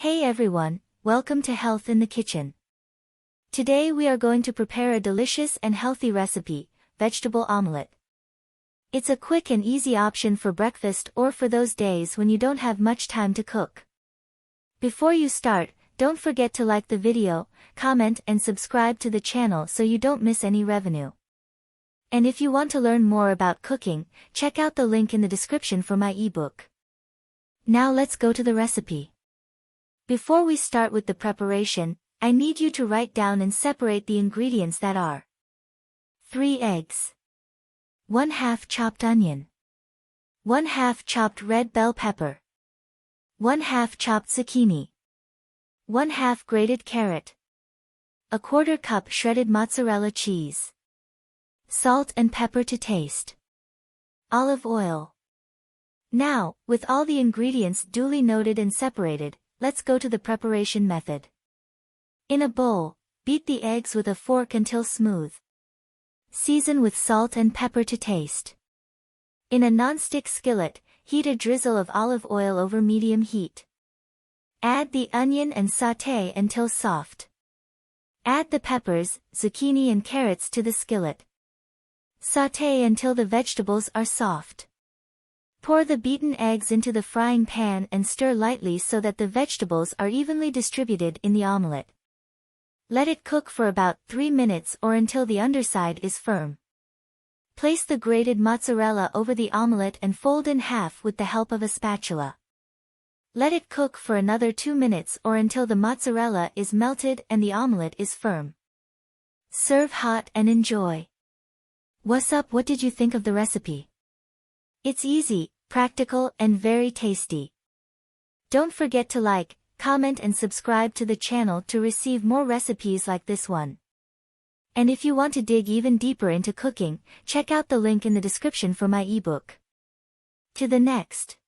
Hey everyone, welcome to Health in the Kitchen. Today we are going to prepare a delicious and healthy recipe, vegetable omelet. It's a quick and easy option for breakfast or for those days when you don't have much time to cook. Before you start, don't forget to like the video, comment and subscribe to the channel so you don't miss any revenue. And if you want to learn more about cooking, check out the link in the description for my ebook. Now let's go to the recipe. Before we start with the preparation, I need you to write down and separate the ingredients that are 3 eggs, 1/2 chopped onion, 1/2 chopped red bell pepper, 1/2 chopped zucchini, 1/2 grated carrot, 1/4 cup shredded mozzarella cheese, salt and pepper to taste, olive oil. Now, with all the ingredients duly noted and separated, let's go to the preparation method. In a bowl, beat the eggs with a fork until smooth. Season with salt and pepper to taste. In a non-stick skillet, heat a drizzle of olive oil over medium heat. Add the onion and sauté until soft. Add the peppers, zucchini and carrots to the skillet. Sauté until the vegetables are soft. Pour the beaten eggs into the frying pan and stir lightly so that the vegetables are evenly distributed in the omelet. Let it cook for about 3 minutes or until the underside is firm. Place the grated mozzarella over the omelet and fold in half with the help of a spatula. Let it cook for another 2 minutes or until the mozzarella is melted and the omelet is firm. Serve hot and enjoy. What's up? What did you think of the recipe? It's easy, practical and very tasty. Don't forget to like, comment and subscribe to the channel to receive more recipes like this one. And if you want to dig even deeper into cooking, check out the link in the description for my ebook. To the next.